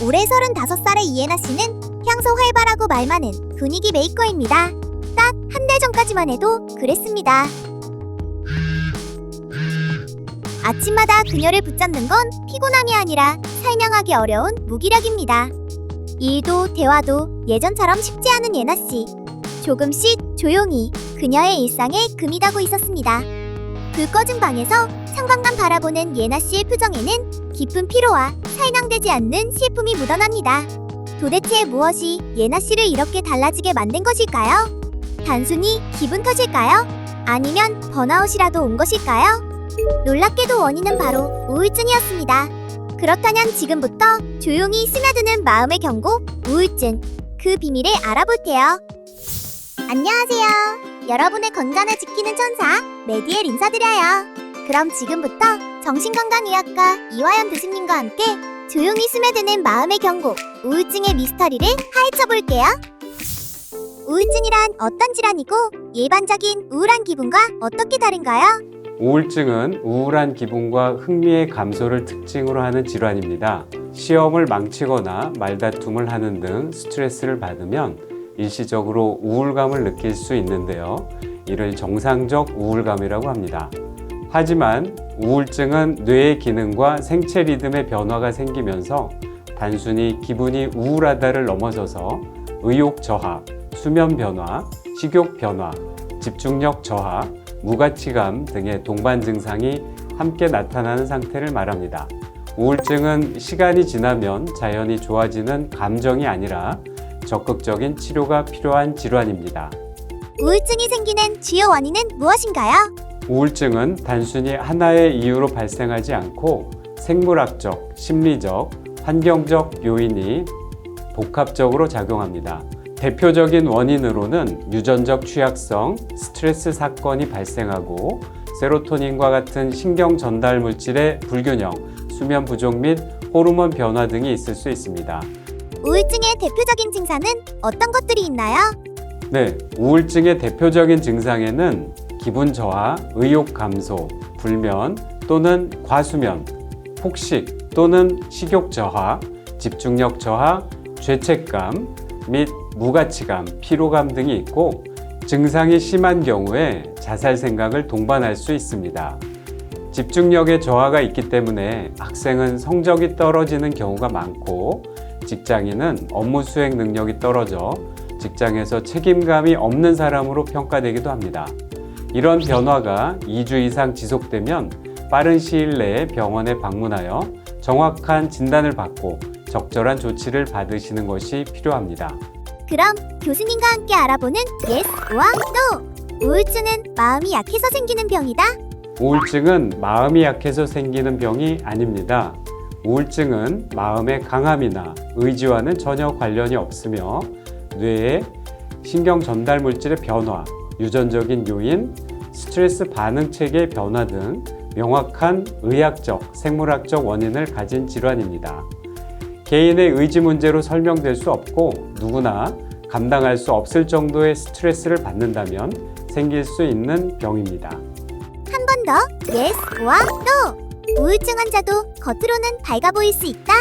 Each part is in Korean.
올해 35살의 이예나 씨는 평소 활발하고 말 많은 분위기 메이커입니다. 딱 한 달 전까지만 해도 그랬습니다. 아침마다 그녀를 붙잡는 건 피곤함이 아니라 설명하기 어려운 무기력입니다. 일도 대화도 예전처럼 쉽지 않은 예나 씨. 조금씩 조용히 그녀의 일상에 금이 가고 있었습니다. 불 꺼진 방에서 창밖만 바라보는 예나 씨의 표정에는 깊은 피로와 설명되지 않는 슬픔이 묻어납니다. 도대체 무엇이 예나 씨를 이렇게 달라지게 만든 것일까요? 단순히 기분 탓일까요? 아니면 번아웃이라도 온 것일까요? 놀랍게도 원인은 바로 우울증이었습니다. 그렇다면 지금부터 조용히 스며드는 마음의 경고, 우울증. 그 비밀을 알아볼게요. 안녕하세요. 여러분의 건강을 지키는 천사, 메디엘 인사드려요. 그럼 지금부터 정신건강의학과 이화연 교수님과 함께 조용히 스며드는 마음의 경고, 우울증의 미스터리를 파헤쳐볼게요. 우울증이란 어떤 질환이고 일반적인 우울한 기분과 어떻게 다른가요? 우울증은 우울한 기분과 흥미의 감소를 특징으로 하는 질환입니다. 시험을 망치거나 말다툼을 하는 등 스트레스를 받으면 일시적으로 우울감을 느낄 수 있는데요. 이를 정상적 우울감이라고 합니다. 하지만 우울증은 뇌의 기능과 생체 리듬의 변화가 생기면서 단순히 기분이 우울하다를 넘어서서 의욕 저하, 수면 변화, 식욕 변화, 집중력 저하, 무가치감 등의 동반 증상이 함께 나타나는 상태를 말합니다. 우울증은 시간이 지나면 자연히 좋아지는 감정이 아니라 적극적인 치료가 필요한 질환입니다. 우울증이 생기는 주요 원인은 무엇인가요? 우울증은 단순히 하나의 이유로 발생하지 않고 생물학적, 심리적, 환경적 요인이 복합적으로 작용합니다. 대표적인 원인으로는 유전적 취약성, 스트레스 사건이 발생하고 세로토닌과 같은 신경 전달 물질의 불균형, 수면 부족 및 호르몬 변화 등이 있을 수 있습니다. 우울증의 대표적인 증상은 어떤 것들이 있나요? 네, 우울증의 대표적인 증상에는 기분 저하, 의욕 감소, 불면 또는 과수면, 폭식 또는 식욕 저하, 집중력 저하, 죄책감 및 무가치감, 피로감 등이 있고 증상이 심한 경우에 자살 생각을 동반할 수 있습니다. 집중력의 저하가 있기 때문에 학생은 성적이 떨어지는 경우가 많고 직장인은 업무 수행 능력이 떨어져 직장에서 책임감이 없는 사람으로 평가되기도 합니다. 이런 변화가 2주 이상 지속되면 빠른 시일 내에 병원에 방문하여 정확한 진단을 받고 적절한 조치를 받으시는 것이 필요합니다. 그럼 교수님과 함께 알아보는 Yes와 No! 우울증은 마음이 약해서 생기는 병이다? 우울증은 마음이 약해서 생기는 병이 아닙니다. 우울증은 마음의 강함이나 의지와는 전혀 관련이 없으며 뇌의 신경 전달 물질의 변화, 유전적인 요인, 스트레스 반응 체계의 변화 등 명확한 의학적, 생물학적 원인을 가진 질환입니다. 개인의 의지 문제로 설명될 수 없고 누구나 감당할 수 없을 정도의 스트레스를 받는다면 생길 수 있는 병입니다. 한 번 더 Yes와 No! 우울증 환자도 겉으로는 밝아 보일 수 있다?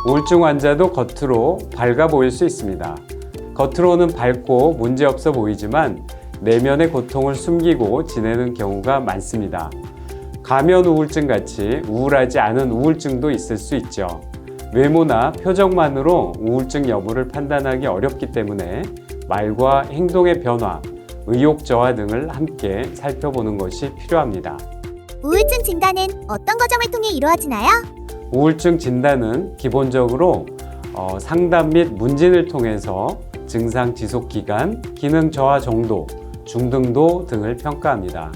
우울증 환자도 겉으로 밝아 보일 수 있습니다. 겉으로는 밝고 문제없어 보이지만 내면의 고통을 숨기고 지내는 경우가 많습니다. 가면 우울증 같이 우울하지 않은 우울증도 있을 수 있죠. 외모나 표정만으로 우울증 여부를 판단하기 어렵기 때문에 말과 행동의 변화, 의욕 저하 등을 함께 살펴보는 것이 필요합니다. 우울증 진단은 어떤 과정을 통해 이루어지나요? 우울증 진단은 기본적으로 상담 및 문진을 통해서 증상 지속 기간, 기능 저하 정도, 중등도 등을 평가합니다.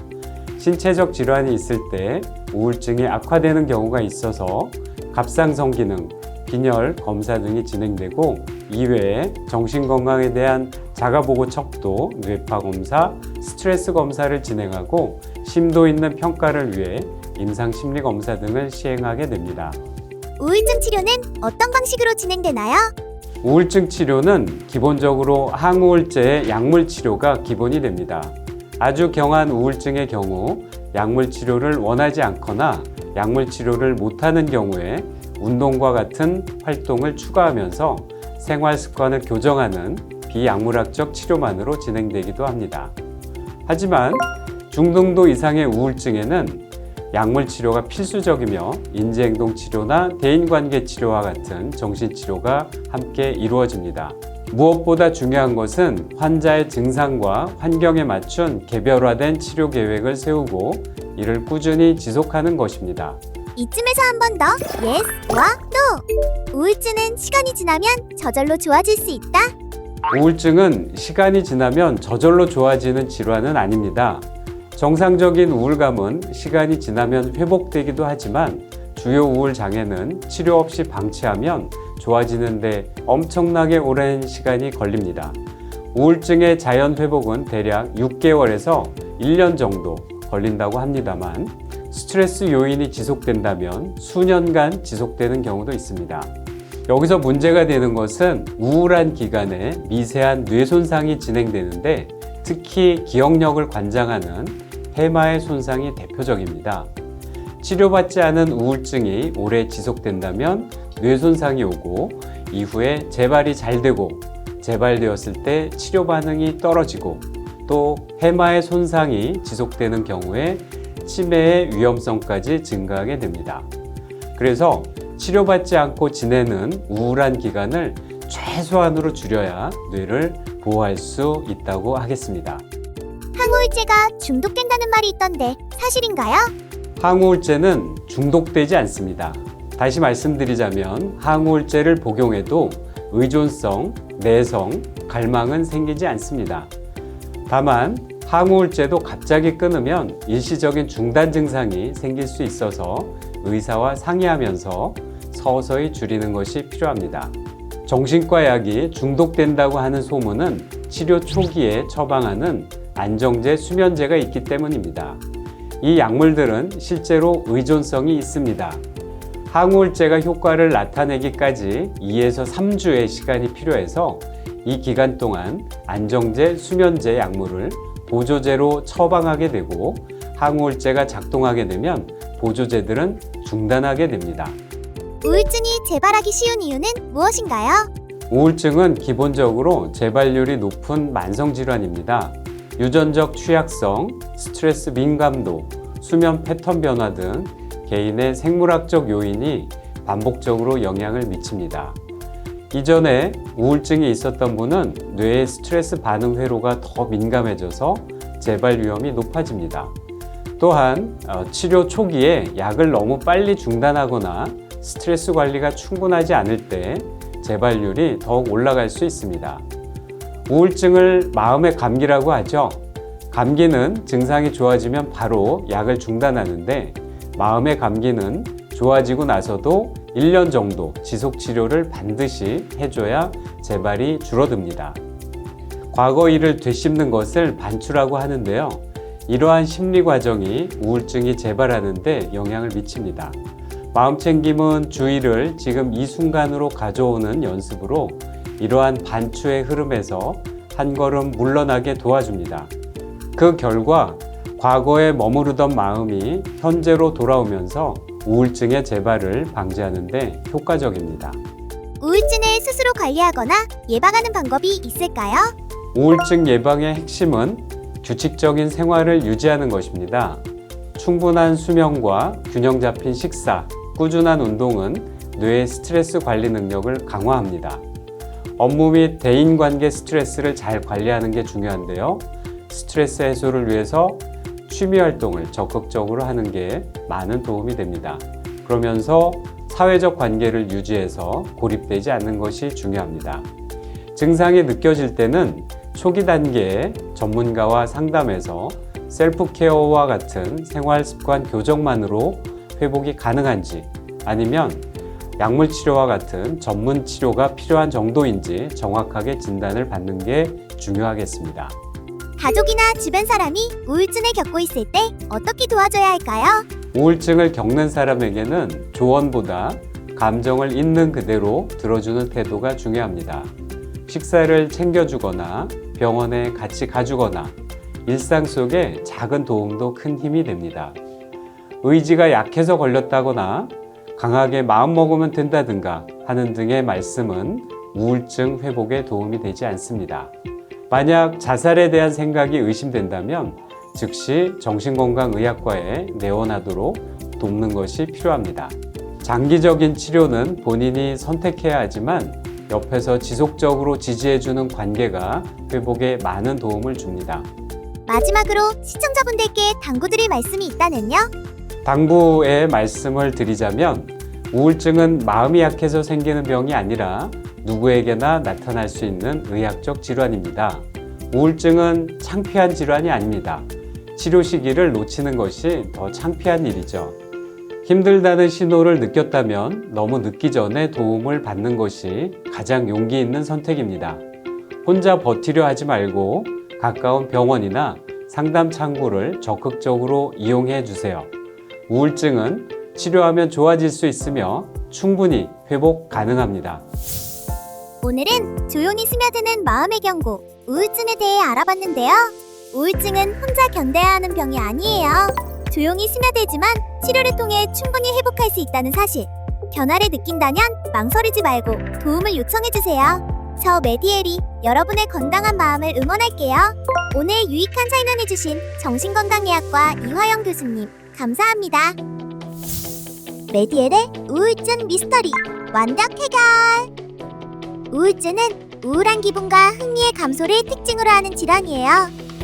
신체적 질환이 있을 때 우울증이 악화되는 경우가 있어서 갑상선 기능, 빈혈 검사 등이 진행되고 이외에 정신건강에 대한 자가보고 척도, 뇌파 검사, 스트레스 검사를 진행하고 심도 있는 평가를 위해 임상심리검사 등을 시행하게 됩니다. 우울증 치료는 어떤 방식으로 진행되나요? 우울증 치료는 기본적으로 항우울제의 약물 치료가 기본이 됩니다. 아주 경한 우울증의 경우 약물 치료를 원하지 않거나 약물 치료를 못하는 경우에 운동과 같은 활동을 추가하면서 생활 습관을 교정하는 비약물학적 치료만으로 진행되기도 합니다. 하지만 중등도 이상의 우울증에는 약물 치료가 필수적이며 인지행동 치료나 대인관계 치료와 같은 정신치료가 함께 이루어집니다. 무엇보다 중요한 것은 환자의 증상과 환경에 맞춘 개별화된 치료 계획을 세우고 이를 꾸준히 지속하는 것입니다. 이쯤에서 한 번 더 Yes와 No. 우울증은 시간이 지나면 저절로 좋아질 수 있다. 우울증은 시간이 지나면 저절로 좋아지는 질환은 아닙니다. 정상적인 우울감은 시간이 지나면 회복되기도 하지만 주요 우울 장애는 치료 없이 방치하면 좋아지는데 엄청나게 오랜 시간이 걸립니다. 우울증의 자연 회복은 대략 6개월에서 1년 정도 걸린다고 합니다만 스트레스 요인이 지속된다면 수년간 지속되는 경우도 있습니다. 여기서 문제가 되는 것은 우울한 기간에 미세한 뇌 손상이 진행되는데 특히 기억력을 관장하는 해마의 손상이 대표적입니다. 치료받지 않은 우울증이 오래 지속된다면 뇌 손상이 오고 이후에 재발이 잘 되고 재발되었을 때 치료 반응이 떨어지고 또 해마의 손상이 지속되는 경우에 치매의 위험성까지 증가하게 됩니다. 그래서 치료받지 않고 지내는 우울한 기간을 최소한으로 줄여야 뇌를 보호할 수 있다고 하겠습니다. 항우울제가 중독된다는 말이 있던데 사실인가요? 항우울제는 중독되지 않습니다. 다시 말씀드리자면 항우울제를 복용해도 의존성, 내성, 갈망은 생기지 않습니다. 다만 항우울제도 갑자기 끊으면 일시적인 중단 증상이 생길 수 있어서 의사와 상의하면서 서서히 줄이는 것이 필요합니다. 정신과 약이 중독된다고 하는 소문은 치료 초기에 처방하는 안정제, 수면제가 있기 때문입니다. 이 약물들은 실제로 의존성이 있습니다. 항우울제가 효과를 나타내기까지 2에서 3주의 시간이 필요해서 이 기간 동안 안정제, 수면제 약물을 보조제로 처방하게 되고 항우울제가 작동하게 되면 보조제들은 중단하게 됩니다. 우울증이 재발하기 쉬운 이유는 무엇인가요? 우울증은 기본적으로 재발률이 높은 만성질환입니다. 유전적 취약성, 스트레스 민감도, 수면 패턴 변화 등 개인의 생물학적 요인이 반복적으로 영향을 미칩니다. 이전에 우울증이 있었던 분은 뇌의 스트레스 반응 회로가 더 민감해져서 재발 위험이 높아집니다. 또한 치료 초기에 약을 너무 빨리 중단하거나 스트레스 관리가 충분하지 않을 때 재발률이 더욱 올라갈 수 있습니다. 우울증을 마음의 감기라고 하죠. 감기는 증상이 좋아지면 바로 약을 중단하는데 마음의 감기는 좋아지고 나서도 1년 정도 지속 치료를 반드시 해줘야 재발이 줄어듭니다. 과거 일을 되씹는 것을 반추라고 하는데요. 이러한 심리 과정이 우울증이 재발하는 데 영향을 미칩니다. 마음챙김은 주의를 지금 이 순간으로 가져오는 연습으로 이러한 반추의 흐름에서 한 걸음 물러나게 도와줍니다. 그 결과 과거에 머무르던 마음이 현재로 돌아오면서 우울증의 재발을 방지하는 데 효과적입니다. 우울증을 스스로 관리하거나 예방하는 방법이 있을까요? 우울증 예방의 핵심은 규칙적인 생활을 유지하는 것입니다. 충분한 수면과 균형 잡힌 식사, 꾸준한 운동은 뇌의 스트레스 관리 능력을 강화합니다. 업무 및 대인관계 스트레스를 잘 관리하는 게 중요한데요. 스트레스 해소를 위해서 취미 활동을 적극적으로 하는 게 많은 도움이 됩니다. 그러면서 사회적 관계를 유지해서 고립되지 않는 것이 중요합니다. 증상이 느껴질 때는 초기 단계에 전문가와 상담해서 셀프 케어와 같은 생활 습관 교정만으로 회복이 가능한지 아니면 약물 치료와 같은 전문 치료가 필요한 정도인지 정확하게 진단을 받는 게 중요하겠습니다. 가족이나 주변 사람이 우울증을 겪고 있을 때 어떻게 도와줘야 할까요? 우울증을 겪는 사람에게는 조언보다 감정을 있는 그대로 들어주는 태도가 중요합니다. 식사를 챙겨주거나 병원에 같이 가주거나 일상 속에 작은 도움도 큰 힘이 됩니다. 의지가 약해서 걸렸다거나 강하게 마음먹으면 된다든가 하는 등의 말씀은 우울증 회복에 도움이 되지 않습니다. 만약 자살에 대한 생각이 의심된다면 즉시 정신건강의학과에 내원하도록 돕는 것이 필요합니다. 장기적인 치료는 본인이 선택해야 하지만 옆에서 지속적으로 지지해주는 관계가 회복에 많은 도움을 줍니다. 마지막으로 시청자분들께 당부드릴 말씀이 있다면요? 당부의 말씀을 드리자면 우울증은 마음이 약해서 생기는 병이 아니라 누구에게나 나타날 수 있는 의학적 질환입니다. 우울증은 창피한 질환이 아닙니다. 치료 시기를 놓치는 것이 더 창피한 일이죠. 힘들다는 신호를 느꼈다면 너무 늦기 전에 도움을 받는 것이 가장 용기 있는 선택입니다. 혼자 버티려 하지 말고 가까운 병원이나 상담 창구를 적극적으로 이용해 주세요. 우울증은 치료하면 좋아질 수 있으며 충분히 회복 가능합니다. 오늘은 조용히 스며드는 마음의 경고, 우울증에 대해 알아봤는데요. 우울증은 혼자 견뎌야 하는 병이 아니에요. 조용히 스며들지만 치료를 통해 충분히 회복할 수 있다는 사실. 변화를 느낀다면 망설이지 말고 도움을 요청해주세요. 저 메디엘이 여러분의 건강한 마음을 응원할게요. 오늘 유익한 설명해주신 정신건강의학과 이화영 교수님, 감사합니다. 메디엘의 우울증 미스터리 완벽 해결. 우울증은 우울한 기분과 흥미의 감소를 특징으로 하는 질환이에요.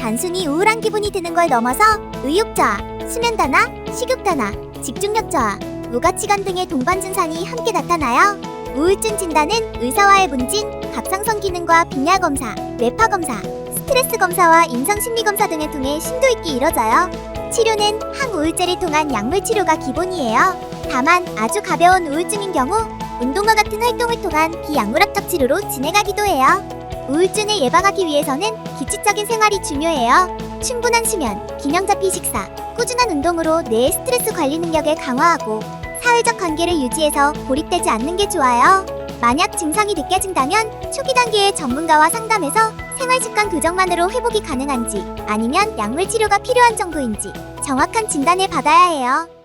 단순히 우울한 기분이 드는 걸 넘어서 의욕 저하, 수면 단화, 식욕 단화, 집중력 저하, 무가치관 등의 동반 증상이 함께 나타나요. 우울증 진단은 의사와의 문진, 갑상선 기능과 빈혈 검사, 뇌파 검사, 스트레스 검사와 임상 심리 검사 등을 통해 심도 있게 이뤄져요. 치료는 항우울제를 통한 약물 치료가 기본이에요. 다만 아주 가벼운 우울증인 경우 운동과 같은 활동을 통한 비약물학적 치료로 진행하기도 해요. 우울증을 예방하기 위해서는 규칙적인 생활이 중요해요. 충분한 수면, 균형 잡힌 식사, 꾸준한 운동으로 뇌의 스트레스 관리 능력을 강화하고 사회적 관계를 유지해서 고립되지 않는 게 좋아요. 만약 증상이 느껴진다면 초기 단계의 전문가와 상담해서 생활습관 교정만으로 회복이 가능한지 아니면 약물 치료가 필요한 정도인지 정확한 진단을 받아야 해요.